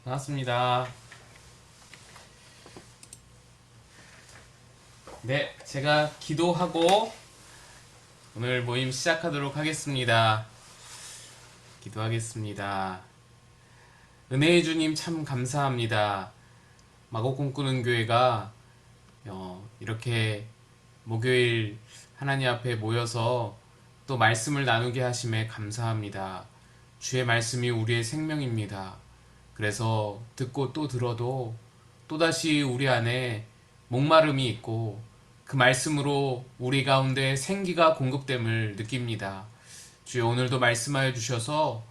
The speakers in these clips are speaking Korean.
반갑습니다. 네, 제가 기도하고 오늘 모임 시작하도록 하겠습니다. 기도하겠습니다. 은혜의 주님 참 감사합니다. 마곡 꿈꾸는 교회가 이렇게 목요일 하나님 앞에 모여서 또 말씀을 나누게 하심에 감사합니다. 주의 말씀이 우리의 생명입니다. 그래서 듣고 또 들어도 또다시 우리 안에 목마름이 있고 그 말씀으로 우리 가운데 생기가 공급됨을 느낍니다. 주여, 오늘도 말씀하여 주셔서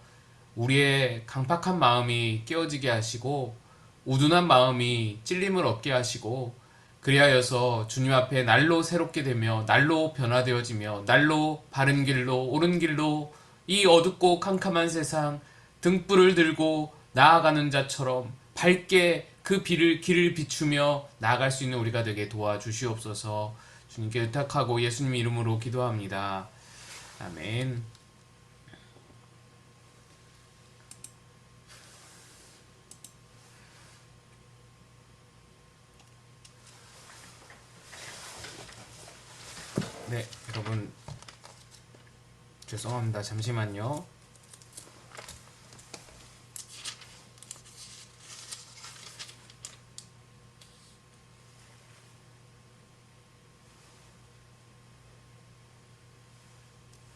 우리의 강팍한 마음이 깨어지게 하시고 우둔한 마음이 찔림을 얻게 하시고, 그리하여서 주님 앞에 날로 새롭게 되며 날로 변화되어지며 날로 바른 길로 옳은 길로 이 어둡고 캄캄한 세상 등불을 들고 나아가는 자처럼 밝게 그 길을 비추며 나아갈 수 있는 우리가 되게 도와주시옵소서. 주님께 의탁하고 예수님 이름으로 기도합니다. 아멘. 네, 여러분 죄송합니다. 잠시만요.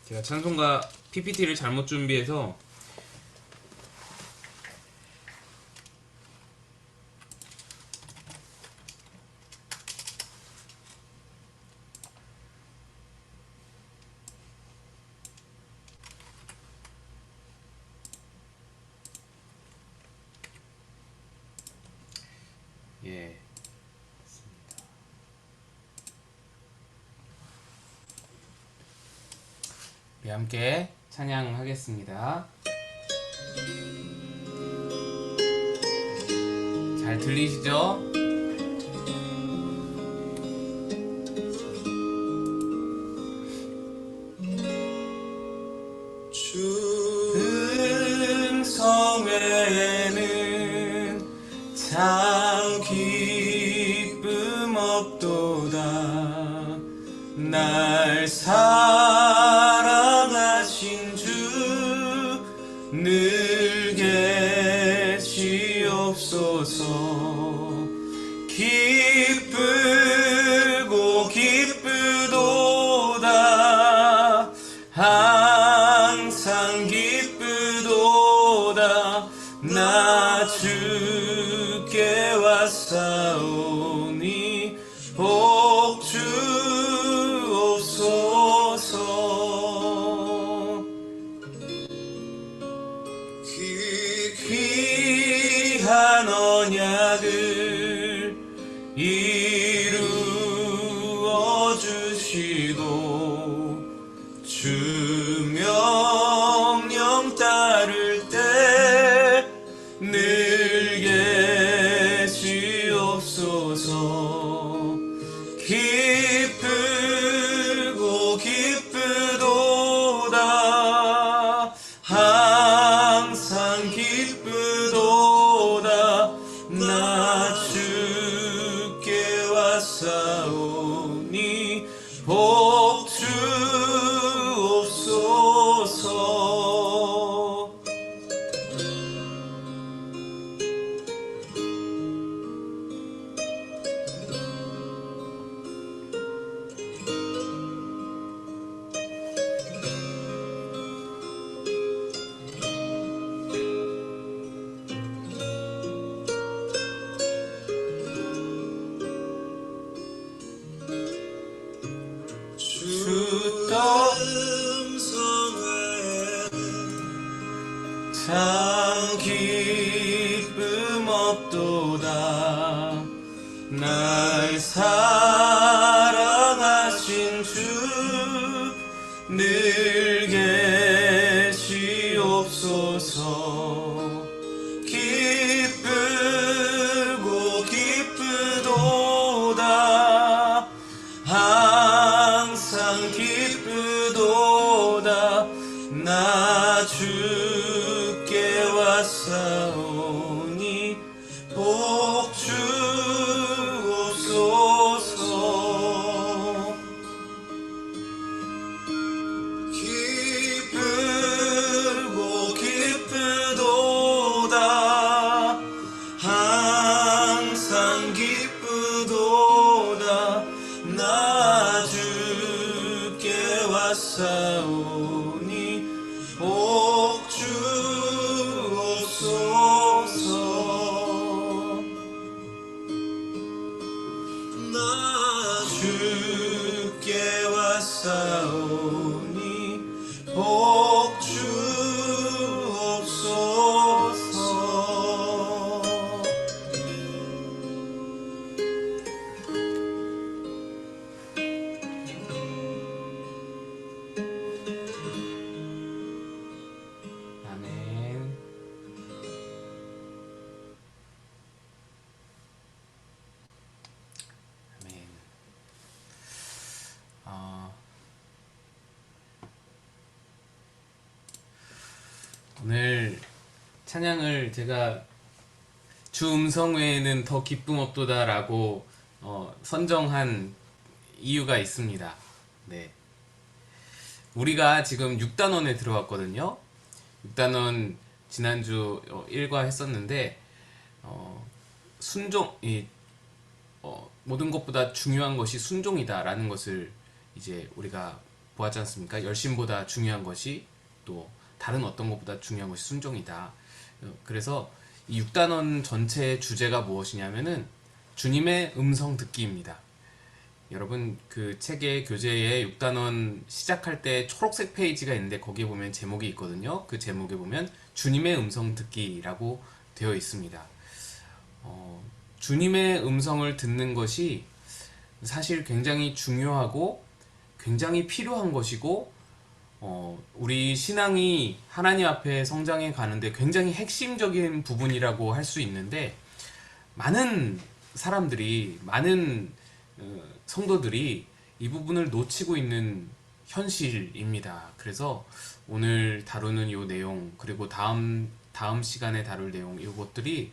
제가 찬송가 PPT를 잘못 준비해서 예, 네, 함께 찬양하겠습니다. 잘 들리시죠? 주 성회에는 참 기쁨 없도다. 날 사랑하신 주 늘 계시옵소서. 기쁘고 기쁘도다. 항상 기쁘도다. 나 주께 왔사오니 복 주옵소서. 귀한 언약을 이루어 주시고 주 명령 따를 때 늘 계시옵소서. 기쁘고 기쁘도다. 항상 기쁘도다. 나 주께 왔사오니 복 주옵소서. 참 기쁨 없도다. 날 사랑하신 주 늘 계시옵소서. 기쁘고 기쁘도다. 항상 기쁘도다. 나 주께 왔사오니 왔사오니 복 주옵소서. 나 주께 왔사오니 복 주옵소서. 아멘. 아멘. 오늘 찬양을 제가 주 음성 외에는 더 기쁨 없도다라고 선정한 이유가 있습니다. 네. 우리가 지금 6단원에 들어왔거든요. 6단원 지난주 1과 했었는데 순종, 모든 것보다 중요한 것이 순종이다라는 것을 이제 우리가 보았지 않습니까? 열심보다 중요한 것이 또 다른 어떤 것보다 중요한 것이 순종이다. 그래서 이 6단원 전체의 주제가 무엇이냐면은 주님의 음성 듣기입니다. 여러분 그 책의 교재에 6단원 시작할 때 초록색 페이지가 있는데 거기에 보면 제목이 있거든요. 그 제목에 보면 주님의 음성 듣기라고 되어 있습니다. 주님의 음성을 듣는 것이 사실 굉장히 중요하고 굉장히 필요한 것이고 우리 신앙이 하나님 앞에 성장해 가는데 굉장히 핵심적인 부분이라고 할 수 있는데 많은 사람들이 많은 성도들이 이 부분을 놓치고 있는 현실입니다. 그래서 오늘 다루는 이 내용 그리고 다음 시간에 다룰 내용 이것들이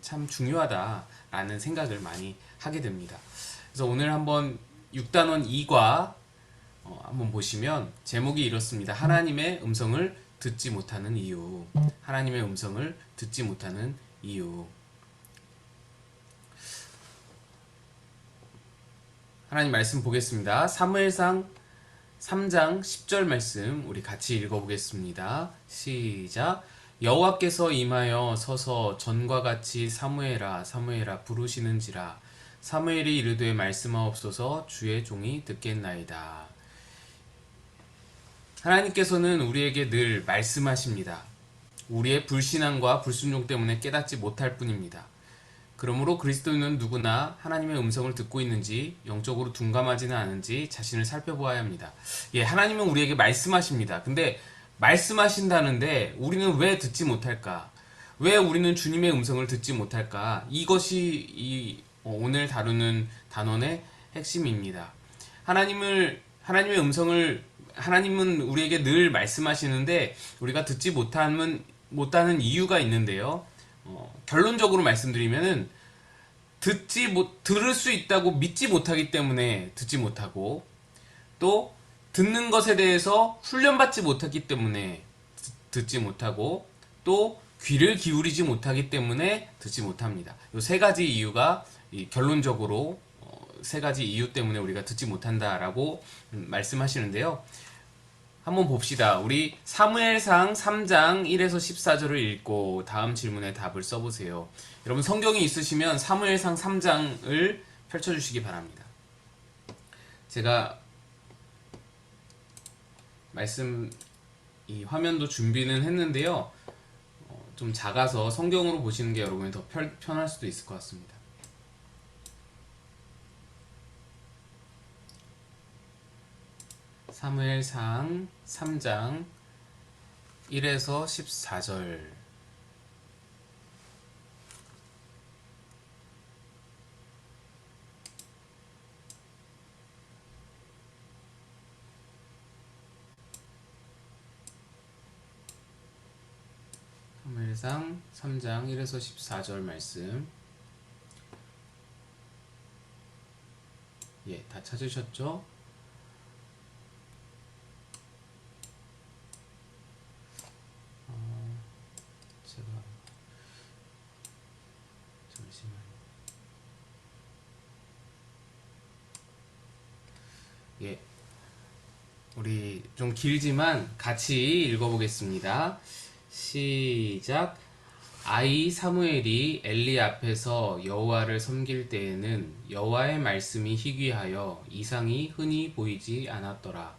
참 중요하다라는 생각을 많이 하게 됩니다. 그래서 오늘 한번 6단원 2과 한번 보시면 제목이 이렇습니다. 하나님의 음성을 듣지 못하는 이유. 하나님의 음성을 듣지 못하는 이유. 하나님 말씀 보겠습니다. 사무엘상 3장 10절 말씀 우리 같이 읽어보겠습니다. 시작. 여호와께서 임하여 서서 전과 같이 사무엘아 사무엘아 부르시는지라. 사무엘이 이르되 말씀하옵소서 주의 종이 듣겠나이다. 하나님께서는 우리에게 늘 말씀하십니다. 우리의 불신앙과 불순종 때문에 깨닫지 못할 뿐입니다. 그러므로 그리스도인은 누구나 하나님의 음성을 듣고 있는지 영적으로 둔감하지는 않은지 자신을 살펴보아야 합니다. 예, 하나님은 우리에게 말씀하십니다. 근데 말씀하신다는데 우리는 왜 듣지 못할까? 왜 우리는 주님의 음성을 듣지 못할까? 이것이 오늘 다루는 단원의 핵심입니다. 하나님의 음성을 하나님은 우리에게 늘 말씀하시는데 우리가 듣지 못하는 이유가 있는데요. 결론적으로 말씀드리면은 들을 수 있다고 믿지 못하기 때문에 듣지 못하고 또 듣는 것에 대해서 훈련받지 못하기 때문에 듣지 못하고 또 귀를 기울이지 못하기 때문에 듣지 못합니다. 이 세 가지 이유가 결론적으로 세 가지 이유 때문에 우리가 듣지 못한다라고 말씀하시는데요. 한번 봅시다. 우리 사무엘상 3장 1에서 14절을 읽고 다음 질문에 답을 써보세요. 여러분 성경이 있으시면 사무엘상 3장을 펼쳐주시기 바랍니다. 제가 이 화면도 준비는 했는데요. 좀 작아서 성경으로 보시는 게 여러분이 더 편할 수도 있을 것 같습니다. 사무엘상 3장 1에서 14절. 사무엘상 3장 1에서 14절 말씀. 예, 다 찾으셨죠? 제가 잠시만요. 예. 우리 좀 길지만 같이 읽어보겠습니다. 시작. 아이 사무엘이 엘리 앞에서 여호와를 섬길 때에는 여호와의 말씀이 희귀하여 이상이 흔히 보이지 않았더라.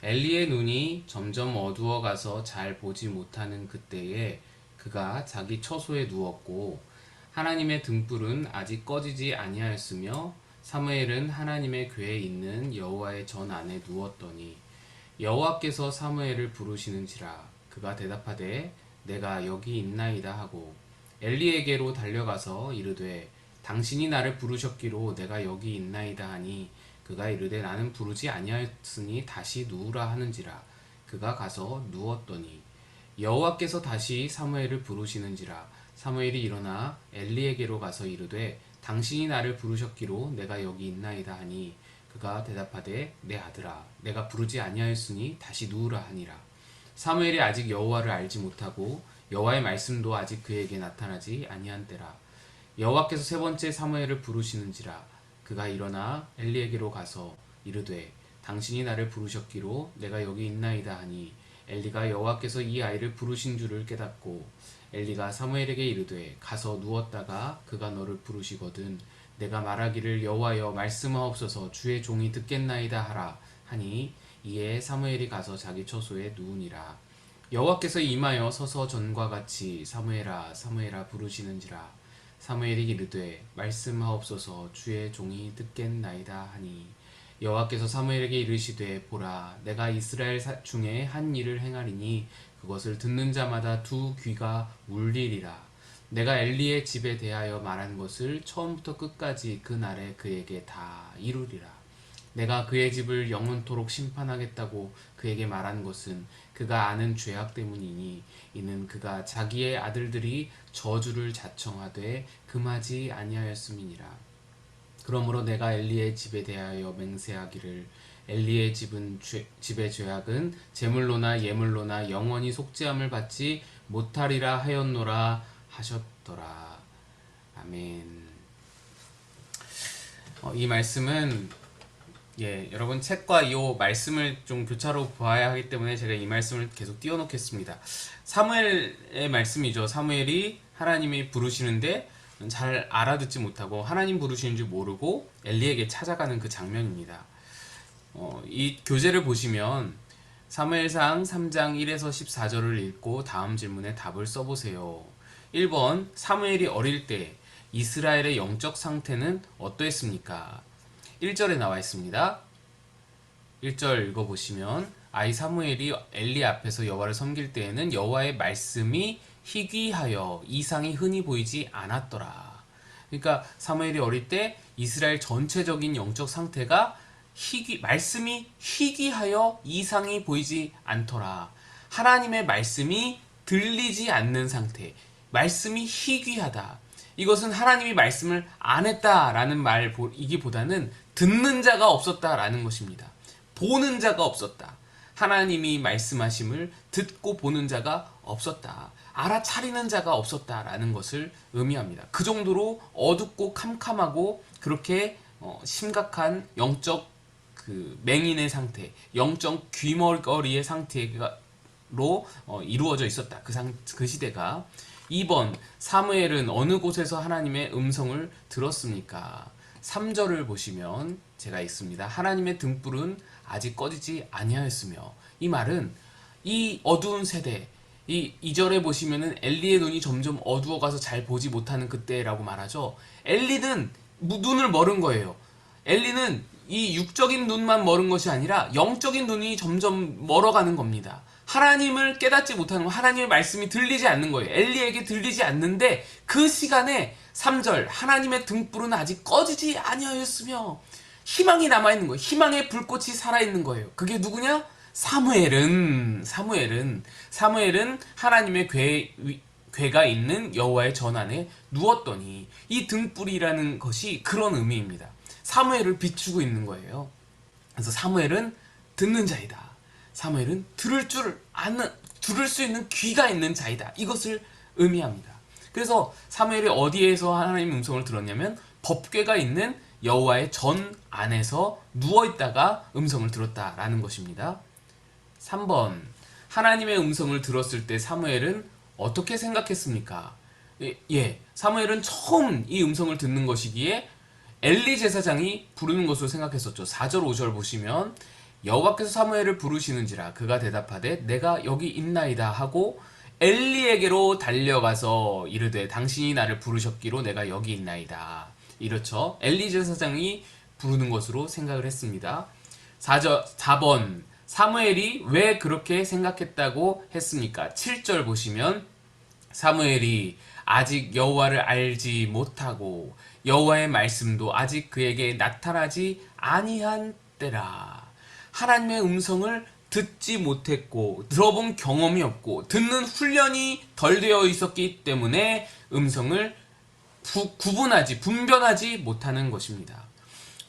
엘리의 눈이 점점 어두워 가서 잘 보지 못하는 그때에 그가 자기 처소에 누웠고 하나님의 등불은 아직 꺼지지 아니하였으며 사무엘은 하나님의 궤에 있는 여호와의 전 안에 누웠더니 여호와께서 사무엘을 부르시는지라. 그가 대답하되 내가 여기 있나이다 하고 엘리에게로 달려가서 이르되 당신이 나를 부르셨기로 내가 여기 있나이다 하니 그가 이르되 나는 부르지 아니하였으니 다시 누우라 하는지라. 그가 가서 누웠더니 여호와께서 다시 사무엘을 부르시는지라. 사무엘이 일어나 엘리에게로 가서 이르되 당신이 나를 부르셨기로 내가 여기 있나이다 하니 그가 대답하되 내 아들아 내가 부르지 아니하였으니 다시 누우라 하니라. 사무엘이 아직 여호와를 알지 못하고 여호와의 말씀도 아직 그에게 나타나지 아니한 때라. 여호와께서 세 번째 사무엘을 부르시는지라. 그가 일어나 엘리에게로 가서 이르되 당신이 나를 부르셨기로 내가 여기 있나이다 하니 엘리가 여호와께서 이 아이를 부르신 줄을 깨닫고 엘리가 사무엘에게 이르되 가서 누웠다가 그가 너를 부르시거든 내가 말하기를 여호와여 말씀하옵소서 주의 종이 듣겠나이다 하라 하니 이에 사무엘이 가서 자기 처소에 누우니라. 여호와께서 임하여 서서 전과 같이 사무엘아 사무엘아 부르시는지라. 사무엘이 이르되 말씀하옵소서 주의 종이 듣겠나이다 하니 여호와께서 사무엘에게 이르시되 보라 내가 이스라엘 중에 한 일을 행하리니 그것을 듣는 자마다 두 귀가 울리리라. 내가 엘리의 집에 대하여 말한 것을 처음부터 끝까지 그날에 그에게 다 이루리라. 내가 그의 집을 영원토록 심판하겠다고 그에게 말한 것은 그가 아는 죄악 때문이니 이는 그가 자기의 아들들이 저주를 자청하되 금하지 아니하였음이니라. 그러므로 내가 엘리의 집에 대하여 맹세하기를 엘리의 집의 죄악은 제물로나 예물로나 영원히 속죄함을 받지 못하리라 하였노라 하셨더라. 아멘. 이 말씀은 여러분 책과 이 말씀을 좀 교차로 보아야 하기 때문에 제가 이 말씀을 계속 띄워놓겠습니다. 사무엘의 말씀이죠. 사무엘이 하나님이 부르시는데 잘 알아듣지 못하고 하나님 부르시는 줄 모르고 엘리에게 찾아가는 그 장면입니다. 이 교재를 보시면 사무엘상 3장 1에서 14절을 읽고 다음 질문에 답을 써보세요. 1번 사무엘이 어릴 때 이스라엘의 영적 상태는 어떠했습니까? 1절에 나와 있습니다. 1절 읽어보시면 아이 사무엘이 엘리 앞에서 여호와를 섬길 때에는 여호와의 말씀이 희귀하여 이상이 흔히 보이지 않았더라. 그러니까 사무엘이 어릴 때 이스라엘 전체적인 영적 상태가 말씀이 희귀하여 이상이 보이지 않더라. 하나님의 말씀이 들리지 않는 상태, 말씀이 희귀하다. 이것은 하나님이 말씀을 안 했다라는 말이기보다는 듣는 자가 없었다라는 것입니다. 보는 자가 없었다. 하나님이 말씀하심을 듣고 보는 자가 없었다. 알아차리는 자가 없었다라는 것을 의미합니다. 그 정도로 어둡고 캄캄하고 그렇게 심각한 영적 맹인의 상태, 영적 귀머거리의 상태로 이루어져 있었다. 그 시대가. 2번 사무엘은 어느 곳에서 하나님의 음성을 들었습니까? 3절을 보시면 제가 읽습니다. 하나님의 등불은 아직 꺼지지 아니하였으며, 이 말은 이 어두운 세대, 이 2절에 보시면은 엘리의 눈이 점점 어두워가서 잘 보지 못하는 그때라고 말하죠. 엘리는 눈을 멀은 거예요. 엘리는 이 육적인 눈만 멀은 것이 아니라 영적인 눈이 점점 멀어가는 겁니다. 하나님을 깨닫지 못하는 거, 하나님의 말씀이 들리지 않는 거예요. 엘리에게 들리지 않는데 그 시간에 3절 하나님의 등불은 아직 꺼지지 아니하였으며 희망이 남아있는 거예요. 희망의 불꽃이 살아있는 거예요. 그게 누구냐? 사무엘은 하나님의 궤가 있는 여호와의 전 안에 누웠더니, 이 등불이라는 것이 그런 의미입니다. 사무엘을 비추고 있는 거예요. 그래서 사무엘은 듣는 자이다. 사무엘은 들을 수 있는 귀가 있는 자이다. 이것을 의미합니다. 그래서 사무엘이 어디에서 하나님의 음성을 들었냐면 법궤가 있는 여호와의 전 안에서 누워있다가 음성을 들었다라는 것입니다. 3번. 하나님의 음성을 들었을 때 사무엘은 어떻게 생각했습니까? 사무엘은 처음 이 음성을 듣는 것이기에 엘리 제사장이 부르는 것으로 생각했었죠. 4절 5절 보시면 여호와께서 사무엘을 부르시는지라 그가 대답하되 내가 여기 있나이다 하고 엘리에게로 달려가서 이르되 당신이 나를 부르셨기로 내가 여기 있나이다. 이렇죠. 엘리 제사장이 부르는 것으로 생각을 했습니다. 4번 사무엘이 왜 그렇게 생각했다고 했습니까? 7절 보시면 사무엘이 아직 여호와를 알지 못하고 여호와의 말씀도 아직 그에게 나타나지 아니한 때라. 하나님의 음성을 듣지 못했고 들어본 경험이 없고 듣는 훈련이 덜 되어 있었기 때문에 음성을 분별하지 못하는 것입니다.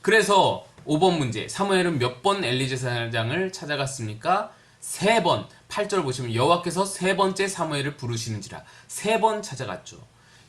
그래서 5번 문제, 사무엘은 몇 번 엘리 제사장을 찾아갔습니까? 3번. 8절 보시면 여호와께서 세 번째 사무엘을 부르시는지라 3번 찾아갔죠.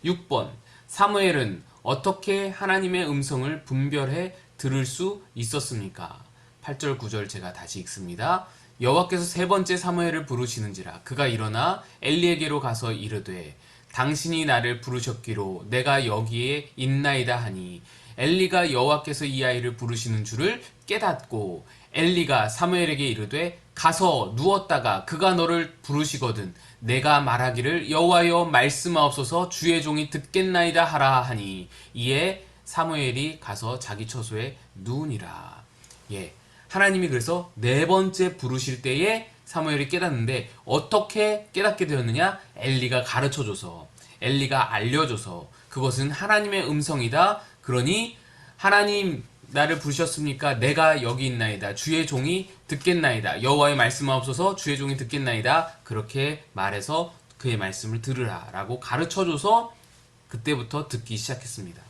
6번. 사무엘은 어떻게 하나님의 음성을 분별해 들을 수 있었습니까? 8절 9절 제가 다시 읽습니다. 여호와께서 세 번째 사무엘을 부르시는지라 그가 일어나 엘리에게로 가서 이르되 당신이 나를 부르셨기로 내가 여기에 있나이다 하니 엘리가 여호와께서 이 아이를 부르시는 줄을 깨닫고 엘리가 사무엘에게 이르되 가서 누웠다가 그가 너를 부르시거든 내가 말하기를 여호와여 말씀하옵소서 주의 종이 듣겠나이다 하라 하니 이에 사무엘이 가서 자기 처소에 누우니라. 하나님이 그래서 네 번째 부르실 때에 사무엘이 깨닫는데 어떻게 깨닫게 되었느냐? 엘리가 가르쳐줘서, 엘리가 알려줘서 그것은 하나님의 음성이다. 그러니 하나님 나를 부르셨습니까? 내가 여기 있나이다. 주의 종이 듣겠나이다. 여호와의 말씀하옵소서 주의 종이 듣겠나이다. 그렇게 말해서 그의 말씀을 들으라 라고 가르쳐줘서 그때부터 듣기 시작했습니다.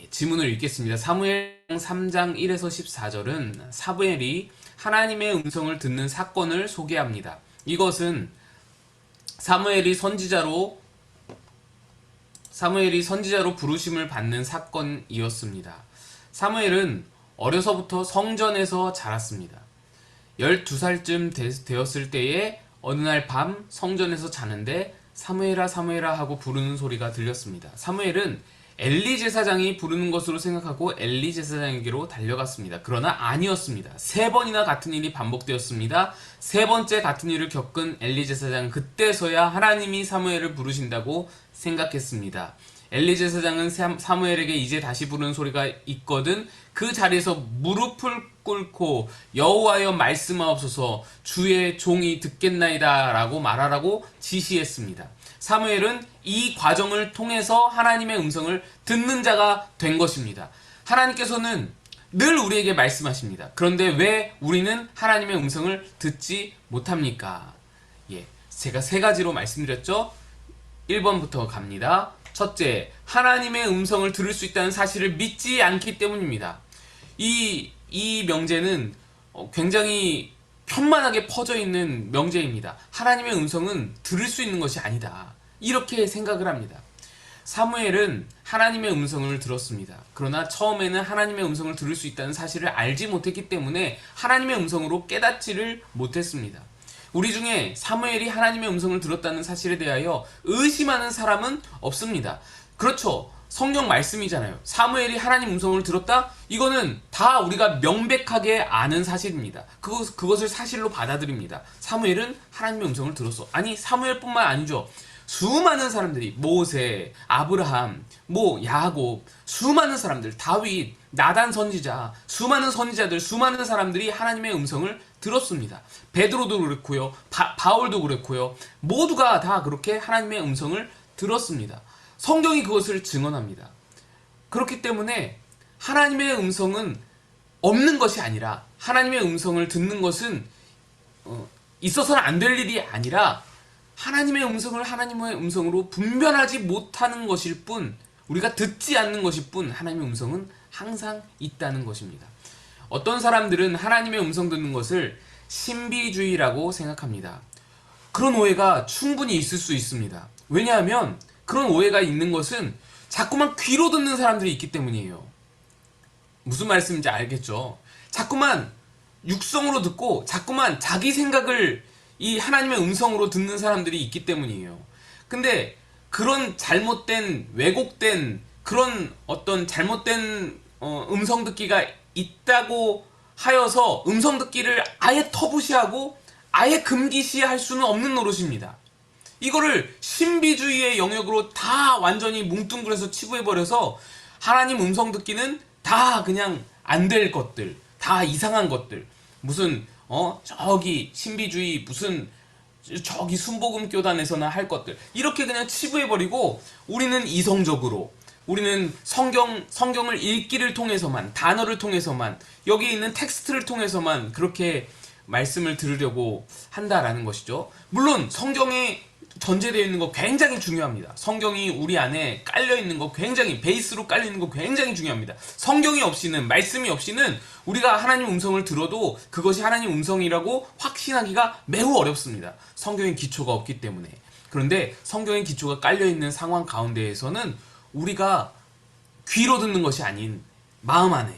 지문을 읽겠습니다. 사무엘 3장 1에서 14절은 사무엘이 하나님의 음성을 듣는 사건을 소개합니다. 이것은 사무엘이 선지자로 부르심을 받는 사건이었습니다. 사무엘은 어려서부터 성전에서 자랐습니다. 12살쯤 되었을 때에 어느 날 밤 성전에서 자는데 사무엘아 사무엘아 하고 부르는 소리가 들렸습니다. 사무엘은 엘리 제사장이 부르는 것으로 생각하고 엘리 제사장에게로 달려갔습니다. 그러나 아니었습니다. 3번이나 같은 일이 반복되었습니다. 3번째 같은 일을 겪은 엘리 제사장은 그때서야 하나님이 사무엘을 부르신다고 생각했습니다. 엘리 제사장은 사무엘에게 이제 다시 부르는 소리가 있거든 그 자리에서 무릎을 꿇고 여호와여 말씀하옵소서 주의 종이 듣겠나이다 라고 말하라고 지시했습니다. 사무엘은 이 과정을 통해서 하나님의 음성을 듣는 자가 된 것입니다. 하나님께서는 늘 우리에게 말씀하십니다. 그런데 왜 우리는 하나님의 음성을 듣지 못합니까? 제가 3가지로 말씀드렸죠. 1번부터 갑니다. 첫째, 하나님의 음성을 들을 수 있다는 사실을 믿지 않기 때문입니다. 이 명제는 굉장히 편만하게 퍼져 있는 명제입니다. 하나님의 음성은 들을 수 있는 것이 아니다. 이렇게 생각을 합니다. 사무엘은 하나님의 음성을 들었습니다. 그러나 처음에는 하나님의 음성을 들을 수 있다는 사실을 알지 못했기 때문에 하나님의 음성으로 깨닫지를 못했습니다. 우리 중에 사무엘이 하나님의 음성을 들었다는 사실에 대하여 의심하는 사람은 없습니다. 그렇죠. 성경 말씀이잖아요. 사무엘이 하나님 음성을 들었다? 이거는 다 우리가 명백하게 아는 사실입니다. 그것을 사실로 받아들입니다. 사무엘은 하나님의 음성을 들었어. 아니, 사무엘뿐만 아니죠. 수많은 사람들이 모세, 아브라함, 야곱, 수많은 사람들, 다윗, 나단 선지자, 수많은 선지자들, 수많은 사람들이 하나님의 음성을 들었습니다. 베드로도 그렇고요. 바울도 그렇고요. 모두가 다 그렇게 하나님의 음성을 들었습니다. 성경이 그것을 증언합니다. 그렇기 때문에 하나님의 음성은 없는 것이 아니라 하나님의 음성을 듣는 것은 있어서는 안 될 일이 아니라 하나님의 음성을 하나님의 음성으로 분별하지 못하는 것일 뿐, 우리가 듣지 않는 것일 뿐 하나님의 음성은 항상 있다는 것입니다. 어떤 사람들은 하나님의 음성 듣는 것을 신비주의라고 생각합니다. 그런 오해가 충분히 있을 수 있습니다. 왜냐하면 그런 오해가 있는 것은 자꾸만 귀로 듣는 사람들이 있기 때문이에요. 무슨 말씀인지 알겠죠? 자꾸만 육성으로 듣고 자꾸만 자기 생각을 이 하나님의 음성으로 듣는 사람들이 있기 때문이에요. 근데 그런 잘못된, 왜곡된, 그런 어떤 잘못된 음성 듣기가 있다고 하여서 음성 듣기를 아예 터부시하고 아예 금기시할 수는 없는 노릇입니다. 이거를 신비주의의 영역으로 다 완전히 뭉뚱그려서 치부해버려서 하나님 음성 듣기는 다 그냥 안 될 것들, 다 이상한 것들, 무슨 저기 신비주의, 무슨 저기 순복음 교단에서나 할 것들, 이렇게 그냥 치부해버리고 우리는 이성적으로, 우리는 성경을 읽기를 통해서만, 단어를 통해서만, 여기 있는 텍스트를 통해서만 그렇게 말씀을 들으려고 한다라는 것이죠. 물론 성경에 전제되어 있는 거 굉장히 중요합니다. 성경이 우리 안에 깔려 있는 거 굉장히, 베이스로 깔려 있는 거 굉장히 중요합니다. 성경이 없이는, 말씀이 없이는 우리가 하나님 음성을 들어도 그것이 하나님 음성이라고 확신하기가 매우 어렵습니다. 성경의 기초가 없기 때문에. 그런데 성경의 기초가 깔려 있는 상황 가운데에서는 우리가 귀로 듣는 것이 아닌 마음 안에,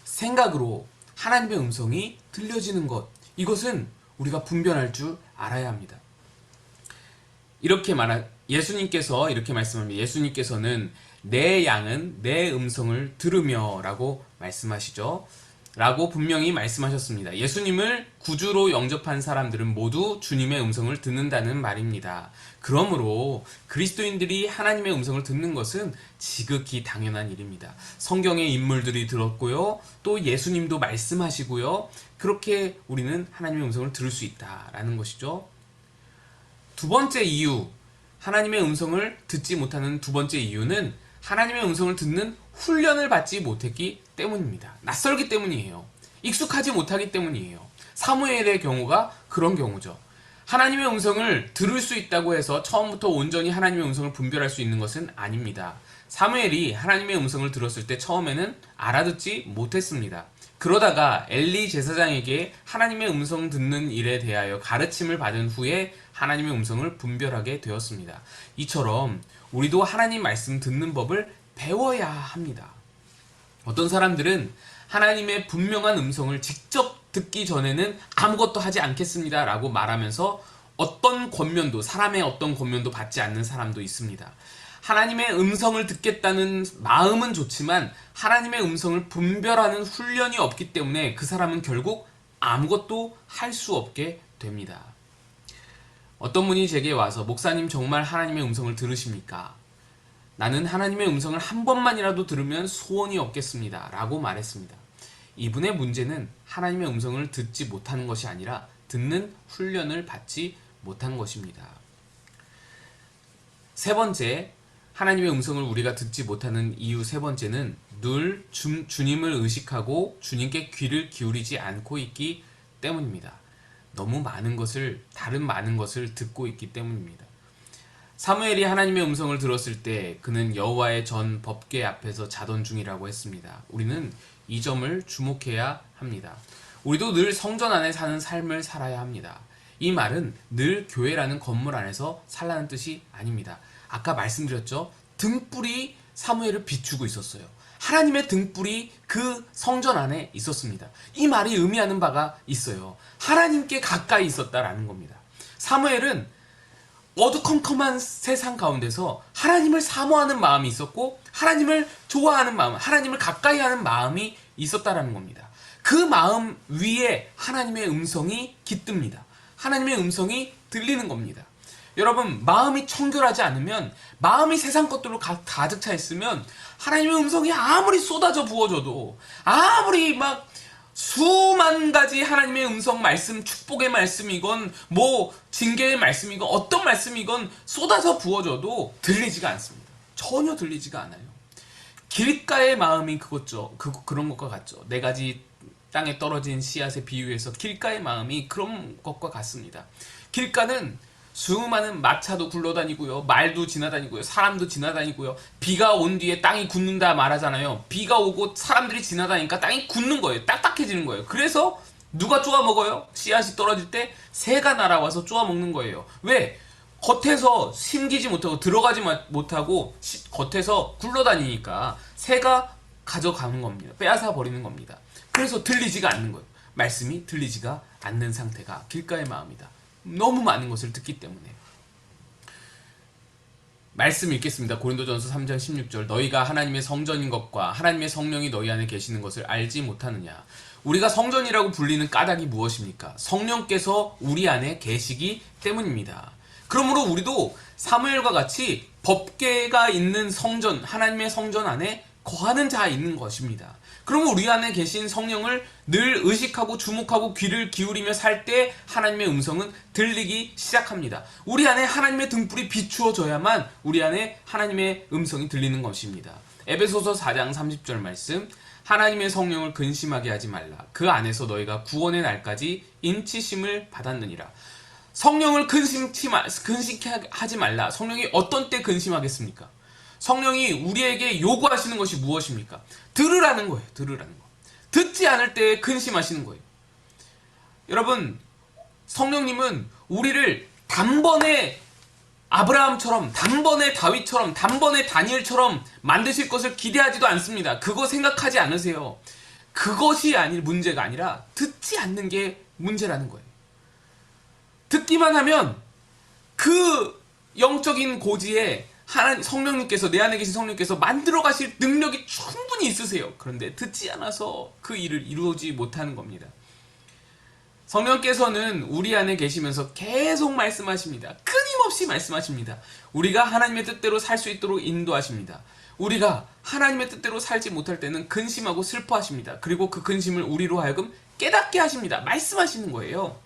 생각으로 하나님의 음성이 들려지는 것, 이것은 우리가 분별할 줄 알아야 합니다. 예수님께서 이렇게 말씀합니다. 예수님께서는 내 양은 내 음성을 들으며 라고 말씀하시죠. 라고 분명히 말씀하셨습니다. 예수님을 구주로 영접한 사람들은 모두 주님의 음성을 듣는다는 말입니다. 그러므로 그리스도인들이 하나님의 음성을 듣는 것은 지극히 당연한 일입니다. 성경의 인물들이 들었고요. 또 예수님도 말씀하시고요. 그렇게 우리는 하나님의 음성을 들을 수 있다라는 것이죠. 두 번째 이유, 하나님의 음성을 듣지 못하는 두 번째 이유는 하나님의 음성을 듣는 훈련을 받지 못했기 때문입니다. 낯설기 때문이에요. 익숙하지 못하기 때문이에요. 사무엘의 경우가 그런 경우죠. 하나님의 음성을 들을 수 있다고 해서 처음부터 온전히 하나님의 음성을 분별할 수 있는 것은 아닙니다. 사무엘이 하나님의 음성을 들었을 때 처음에는 알아듣지 못했습니다. 그러다가 엘리 제사장에게 하나님의 음성 듣는 일에 대하여 가르침을 받은 후에 하나님의 음성을 분별하게 되었습니다. 이처럼 우리도 하나님 말씀 듣는 법을 배워야 합니다. 어떤 사람들은 하나님의 분명한 음성을 직접 듣기 전에는 아무것도 하지 않겠습니다 라고 말하면서 어떤 권면도, 사람의 어떤 권면도 받지 않는 사람도 있습니다. 하나님의 음성을 듣겠다는 마음은 좋지만 하나님의 음성을 분별하는 훈련이 없기 때문에 그 사람은 결국 아무것도 할 수 없게 됩니다. 어떤 분이 제게 와서 목사님 정말 하나님의 음성을 들으십니까? 나는 하나님의 음성을 한 번만이라도 들으면 소원이 없겠습니다 라고 말했습니다. 이분의 문제는 하나님의 음성을 듣지 못하는 것이 아니라 듣는 훈련을 받지 못한 것입니다. 세 번째, 하나님의 음성을 우리가 듣지 못하는 이유 세 번째는 늘 주님을 의식하고 주님께 귀를 기울이지 않고 있기 때문입니다. 너무 다른 많은 것을 듣고 있기 때문입니다. 사무엘이 하나님의 음성을 들었을 때 그는 여호와의 전 법궤 앞에서 자던 중이라고 했습니다. 우리는 이 점을 주목해야 합니다. 우리도 늘 성전 안에 사는 삶을 살아야 합니다. 이 말은 늘 교회라는 건물 안에서 살라는 뜻이 아닙니다. 아까 말씀드렸죠. 등불이 사무엘을 비추고 있었어요. 하나님의 등불이 그 성전 안에 있었습니다. 이 말이 의미하는 바가 있어요. 하나님께 가까이 있었다라는 겁니다. 사무엘은 어두컴컴한 세상 가운데서 하나님을 사모하는 마음이 있었고 하나님을 좋아하는 마음, 하나님을 가까이 하는 마음이 있었다라는 겁니다. 그 마음 위에 하나님의 음성이 깃듭니다. 하나님의 음성이 들리는 겁니다. 여러분, 마음이 청결하지 않으면, 마음이 세상 것들로 가득 차 있으면 하나님의 음성이 아무리 쏟아져 부어져도, 아무리 막 수만 가지 하나님의 음성 말씀, 축복의 말씀이건 뭐 징계의 말씀이건 어떤 말씀이건 쏟아져 부어져도 들리지가 않습니다. 전혀 들리지가 않아요. 길가의 마음이 그런 것과 같죠. 4가지 땅에 떨어진 씨앗에 비유해서 길가의 마음이 그런 것과 같습니다. 길가는 수많은 마차도 굴러다니고요, 말도 지나다니고요, 사람도 지나다니고요. 비가 온 뒤에 땅이 굳는다 말하잖아요. 비가 오고 사람들이 지나다니까 땅이 굳는 거예요. 딱딱해지는 거예요. 그래서 누가 쪼아 먹어요? 씨앗이 떨어질 때 새가 날아와서 쪼아 먹는 거예요. 왜? 겉에서 심기지 못하고 들어가지 못하고 겉에서 굴러다니니까 새가 가져가는 겁니다. 빼앗아 버리는 겁니다. 그래서 들리지가 않는 거예요. 말씀이 들리지가 않는 상태가 길가의 마음이다. 너무 많은 것을 듣기 때문에. 말씀 읽겠습니다. 고린도전서 3장 16절. 너희가 하나님의 성전인 것과 하나님의 성령이 너희 안에 계시는 것을 알지 못하느냐. 우리가 성전이라고 불리는 까닭이 무엇입니까? 성령께서 우리 안에 계시기 때문입니다. 그러므로 우리도 사무엘과 같이 법궤가 있는 성전, 하나님의 성전 안에 거하는 자 있는 것입니다. 그러면 우리 안에 계신 성령을 늘 의식하고 주목하고 귀를 기울이며 살 때 하나님의 음성은 들리기 시작합니다. 우리 안에 하나님의 등불이 비추어져야만 우리 안에 하나님의 음성이 들리는 것입니다. 에베소서 4장 30절 말씀. 하나님의 성령을 근심하게 하지 말라. 그 안에서 너희가 구원의 날까지 인치심을 받았느니라. 성령을 근심하지 말라. 성령이 어떤 때 근심하겠습니까? 성령이 우리에게 요구하시는 것이 무엇입니까? 들으라는 거예요. 들으라는 거. 듣지 않을 때 근심하시는 거예요. 여러분, 성령님은 우리를 단번에 아브라함처럼, 단번에 다윗처럼, 단번에 다니엘처럼 만드실 것을 기대하지도 않습니다. 그거 생각하지 않으세요. 그것이 아닐 문제가 아니라 듣지 않는 게 문제라는 거예요. 듣기만 하면 그 영적인 고지에 하나님 성령님께서, 내 안에 계신 성령님께서 만들어 가실 능력이 충분히 있으세요. 그런데 듣지 않아서 그 일을 이루지 못하는 겁니다. 성령께서는 우리 안에 계시면서 계속 말씀하십니다. 끊임없이 말씀하십니다. 우리가 하나님의 뜻대로 살 수 있도록 인도하십니다. 우리가 하나님의 뜻대로 살지 못할 때는 근심하고 슬퍼하십니다. 그리고 그 근심을 우리로 하여금 깨닫게 하십니다. 말씀하시는 거예요.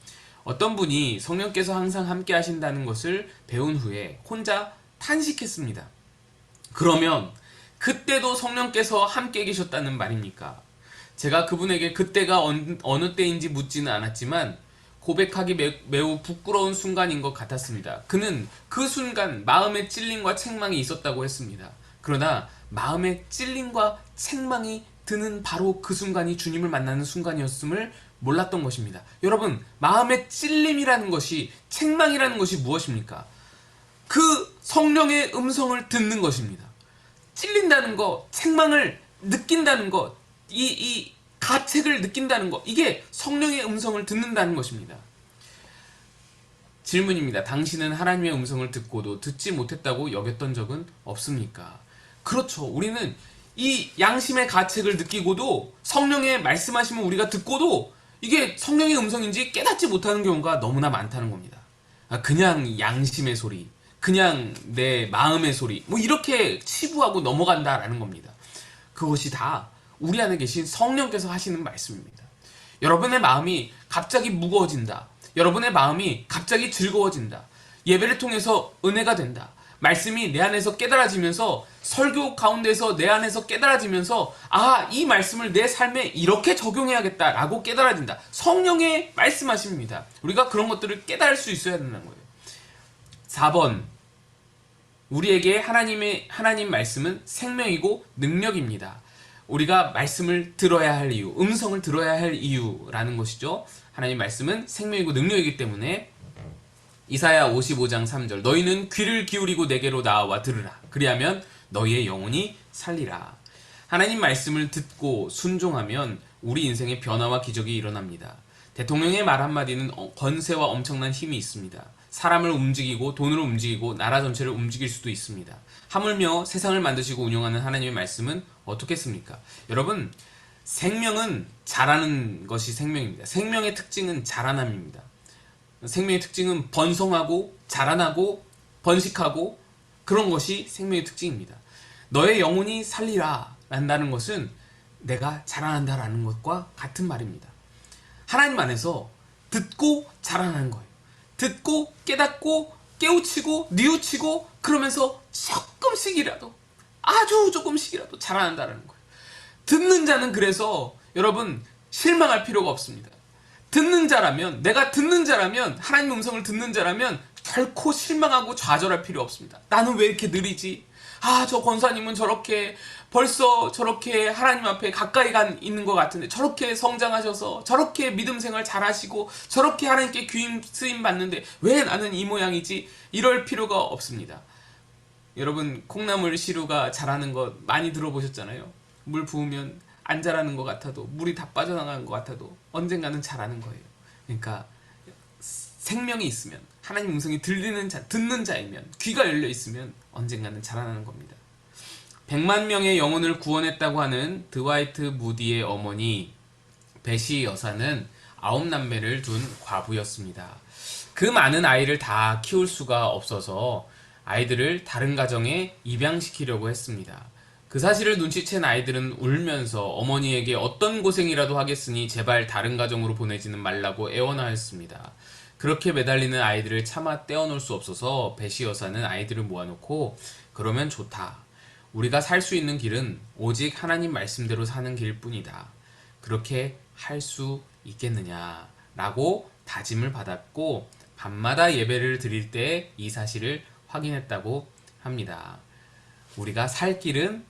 어떤 분이 성령께서 항상 함께 하신다는 것을 배운 후에 혼자 탄식했습니다. 그러면 그때도 성령께서 함께 계셨다는 말입니까? 제가 그분에게 그때가 어느 때인지 묻지는 않았지만 고백하기 매우 부끄러운 순간인 것 같았습니다. 그는 그 순간 마음의 찔림과 책망이 있었다고 했습니다. 그러나 마음의 찔림과 책망이 드는 바로 그 순간이 주님을 만나는 순간이었음을 몰랐던 것입니다. 여러분, 마음의 찔림이라는 것이, 책망이라는 것이 무엇입니까? 그 성령의 음성을 듣는 것입니다. 찔린다는 것, 책망을 느낀다는 것, 이 가책을 느낀다는 것, 이게 성령의 음성을 듣는다는 것입니다. 질문입니다. 당신은 하나님의 음성을 듣고도 듣지 못했다고 여겼던 적은 없습니까? 그렇죠. 우리는 이 양심의 가책을 느끼고도 성령의 말씀하시면 우리가 듣고도 이게 성령의 음성인지 깨닫지 못하는 경우가 너무나 많다는 겁니다. 그냥 양심의 소리, 그냥 내 마음의 소리, 뭐 이렇게 치부하고 넘어간다라는 겁니다. 그것이 다 우리 안에 계신 성령께서 하시는 말씀입니다. 여러분의 마음이 갑자기 무거워진다. 여러분의 마음이 갑자기 즐거워진다. 예배를 통해서 은혜가 된다. 말씀이 내 안에서 깨달아지면서, 설교 가운데서 내 안에서 깨달아지면서, 아, 이 말씀을 내 삶에 이렇게 적용해야겠다라고 깨달아진다. 성령의 말씀하십니다. 우리가 그런 것들을 깨달을 수 있어야 된다는 거예요. 4번, 우리에게 하나님 말씀은 생명이고 능력입니다. 우리가 말씀을 들어야 할 이유, 음성을 들어야 할 이유라는 것이죠. 하나님 말씀은 생명이고 능력이기 때문에 이사야 55장 3절, 너희는 귀를 기울이고 내게로 나와 들으라. 그리하면 너희의 영혼이 살리라. 하나님 말씀을 듣고 순종하면 우리 인생의 변화와 기적이 일어납니다. 대통령의 말 한마디는 권세와 엄청난 힘이 있습니다. 사람을 움직이고 돈을 움직이고 나라 전체를 움직일 수도 있습니다. 하물며 세상을 만드시고 운영하는 하나님의 말씀은 어떻겠습니까? 여러분, 생명은 자라는 것이 생명입니다. 생명의 특징은 자라남입니다. 생명의 특징은 번성하고 자라나고 번식하고 그런 것이 생명의 특징입니다. 너의 영혼이 살리라 한다는 것은 내가 자라난다라는 것과 같은 말입니다. 하나님 안에서 듣고 자라나는 거예요. 듣고 깨닫고 깨우치고 뉘우치고 그러면서 조금씩이라도, 아주 조금씩이라도 자라난다는 거예요. 듣는 자는 그래서 여러분 실망할 필요가 없습니다. 듣는 자라면, 내가 듣는 자라면, 하나님 음성을 듣는 자라면 결코 실망하고 좌절할 필요 없습니다. 나는 왜 이렇게 느리지? 아, 저 권사님은 벌써 저렇게 하나님 앞에 가까이 있는 것 같은데, 저렇게 성장하셔서 저렇게 믿음 생활 잘하시고 저렇게 하나님께 귀임 쓰임 받는데 왜 나는 이 모양이지? 이럴 필요가 없습니다. 여러분, 콩나물 시루가 자라는 것 많이 들어보셨잖아요. 물 부으면 안 자라는 것 같아도, 물이 다 빠져나가는 것 같아도 언젠가는 자라는 거예요. 그러니까 생명이 있으면, 하나님 음성이 들리는 자, 듣는 자이면, 귀가 열려 있으면 언젠가는 자라나는 겁니다. 100만 명의 영혼을 구원했다고 하는 드와이트 무디의 어머니 베시 여사는 9남매를 둔 과부였습니다. 그 많은 아이를 다 키울 수가 없어서 아이들을 다른 가정에 입양시키려고 했습니다. 그 사실을 눈치챈 아이들은 울면서 어머니에게 어떤 고생이라도 하겠으니 제발 다른 가정으로 보내지는 말라고 애원하였습니다. 그렇게 매달리는 아이들을 차마 떼어놓을 수 없어서 베시 여사는 아이들을 모아놓고, 그러면 좋다. 우리가 살 수 있는 길은 오직 하나님 말씀대로 사는 길뿐이다. 그렇게 할 수 있겠느냐라고 다짐을 받았고, 밤마다 예배를 드릴 때 이 사실을 확인했다고 합니다. 우리가 살 길은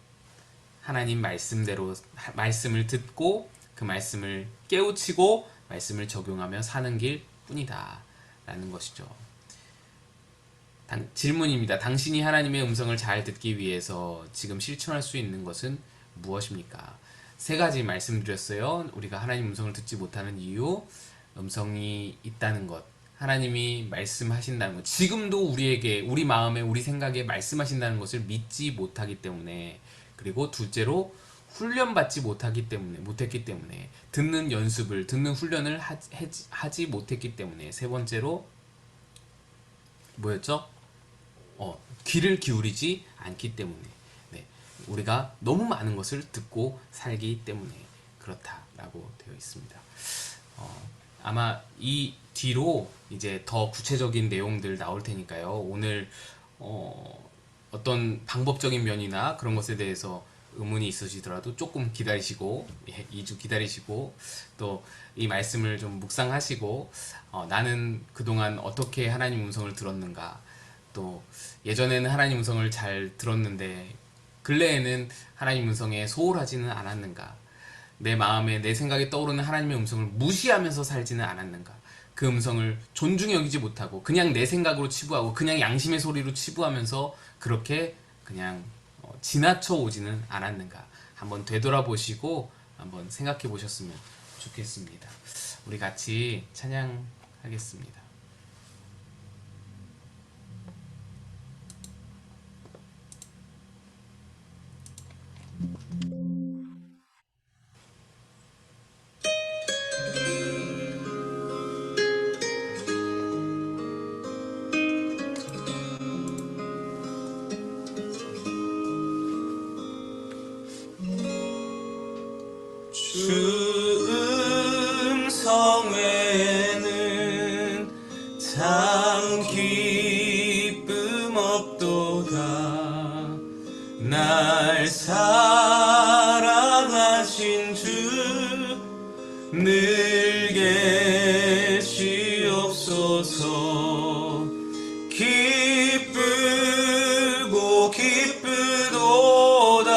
하나님 말씀대로, 말씀을 듣고 그 말씀을 깨우치고 말씀을 적용하며 사는 길뿐이다 라는 것이죠. 질문입니다. 당신이 하나님의 음성을 잘 듣기 위해서 지금 실천할 수 있는 것은 무엇입니까? 3가지 말씀드렸어요. 우리가 하나님 음성을 듣지 못하는 이유, 음성이 있다는 것, 하나님이 말씀하신다는 것, 지금도 우리에게, 우리 마음에, 우리 생각에 말씀하신다는 것을 믿지 못하기 때문에, 그리고 둘째로 훈련받지 못했기 때문에, 듣는 연습을, 듣는 훈련을 하지 못했기 때문에, 세 번째로 뭐였죠? 귀를 기울이지 않기 때문에, 네, 우리가 너무 많은 것을 듣고 살기 때문에 그렇다라고 되어 있습니다. 아마 이 뒤로 이제 더 구체적인 내용들 나올 테니까요. 오늘 어떤 방법적인 면이나 그런 것에 대해서 의문이 있으시더라도 조금 기다리시고, 2주 기다리시고, 또 이 말씀을 좀 묵상하시고, 나는 그동안 어떻게 하나님 음성을 들었는가, 또 예전에는 하나님 음성을 잘 들었는데 근래에는 하나님 음성에 소홀하지는 않았는가, 내 마음에, 내 생각에 떠오르는 하나님의 음성을 무시하면서 살지는 않았는가, 그 음성을 존중히 여기지 못하고 그냥 내 생각으로 치부하고 그냥 양심의 소리로 치부하면서 그렇게 그냥 지나쳐 오지는 않았는가, 한번 되돌아보시고 한번 생각해 보셨으면 좋겠습니다. 우리 같이 찬양하겠습니다. 주 음성 외에는 참 기쁨 없도다. 날 사랑하신 주 늘 계시옵소서. 기쁘고 기쁘도다.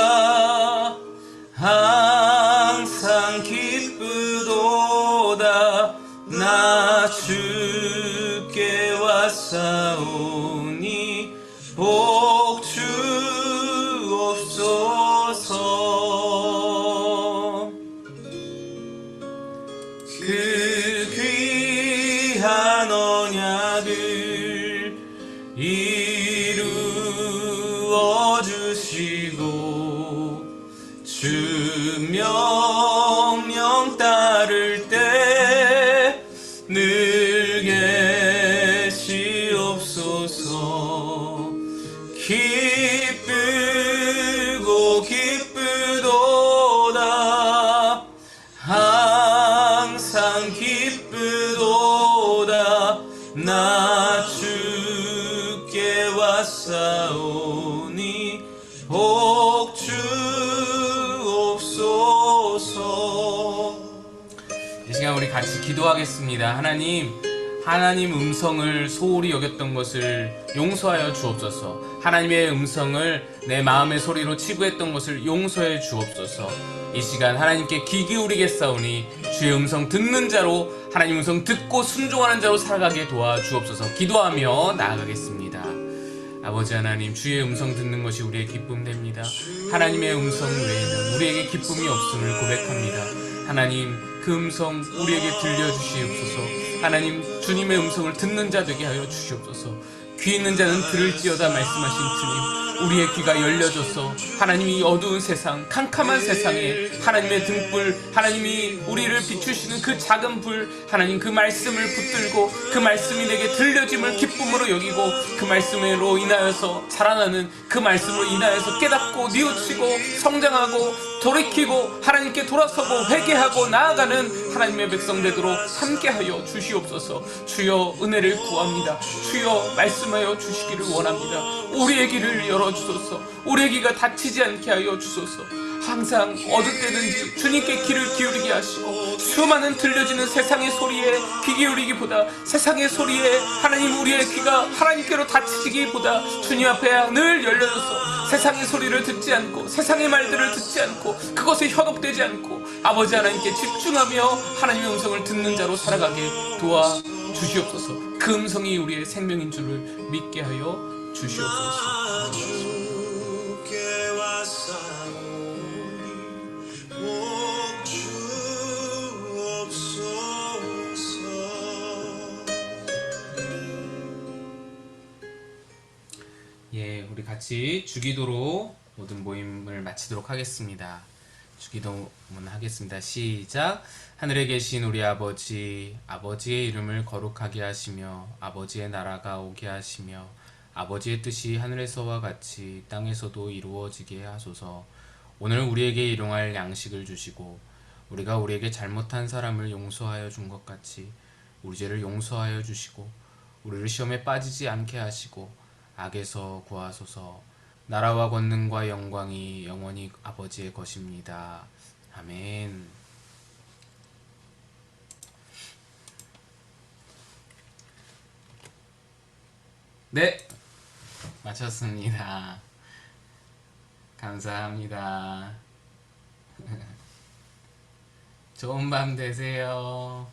항상 기쁘도다. 나 주께 왔사오니 복 주옵소서. 그 귀한 언약을 이루어 주시고 주 명령 따를 때 늘 계시옵소서. 기쁘고 기쁘도다. 항상 기쁘도다. 나 주께 왔사오니 복 주옵소서. 이 시간 우리 같이 기도하겠습니다. 하나님 음성을 소홀히 여겼던 것을 용서하여 주옵소서. 하나님의 음성을 내 마음의 소리로 치부했던 것을 용서해 주옵소서. 이 시간 하나님께 귀 기울이겠사오니 주의 음성 듣는 자로, 하나님 음성 듣고 순종하는 자로 살아가게 도와주옵소서. 기도하며 나아가겠습니다. 아버지 하나님, 주의 음성 듣는 것이 우리의 기쁨 됩니다. 하나님의 음성 외에는 우리에게 기쁨이 없음을 고백합니다. 하나님, 그 음성 우리에게 들려주시옵소서. 하나님, 주님의 음성을 듣는 자 되게 하여 주시옵소서. 귀 있는 자는 들을지어다 말씀하신 주님, 우리의 귀가 열려져서 하나님이 어두운 세상, 캄캄한 세상에 하나님의 등불, 하나님이 우리를 비추시는 그 작은 불, 하나님 그 말씀을 붙들고 그 말씀이 내게 들려짐을 기쁨으로 여기고 그 말씀으로 인하여서 자라나는, 그 말씀으로 인하여서 깨닫고 뉘우치고 성장하고 돌이키고 하나님께 돌아서고 회개하고 나아가는 하나님의 백성 되도록 함께하여 주시옵소서. 주여, 은혜를 구합니다. 주여, 말씀하여 주시기를 원합니다. 우리의 길을 열어주소서. 우리의 귀가 닫히지 않게 하여 주소서. 항상 어느 때든지 주님께 귀를 기울이게 하시고 수많은 들려지는 세상의 소리에 귀 기울이기보다, 세상의 소리에 하나님 우리의 귀가 하나님께로 닫히기보다 주님 앞에 늘 열려져서 세상의 소리를 듣지 않고 세상의 말들을 듣지 않고 그것에 현혹되지 않고 아버지 하나님께 집중하며 하나님의 음성을 듣는 자로 살아가게 도와주시옵소서. 그 음성이 우리의 생명인 줄을 믿게 하여 주시옵소서. 예, 우리 같이 주기도로 모든 모임을 마치도록 하겠습니다. 주기도문 하겠습니다. 시작. 하늘에 계신 우리 아버지, 아버지의 이름을 거룩하게 하시며 아버지의 나라가 오게 하시며 아버지의 뜻이 하늘에서와 같이 땅에서도 이루어지게 하소서. 오늘 우리에게 일용할 양식을 주시고 우리가 우리에게 잘못한 사람을 용서하여 준 것 같이 우리 죄를 용서하여 주시고 우리를 시험에 빠지지 않게 하시고 악에서 구하소서. 나라와 권능과 영광이 영원히 아버지의 것입니다. 아멘. 네, 마쳤습니다. 감사합니다. 좋은 밤 되세요.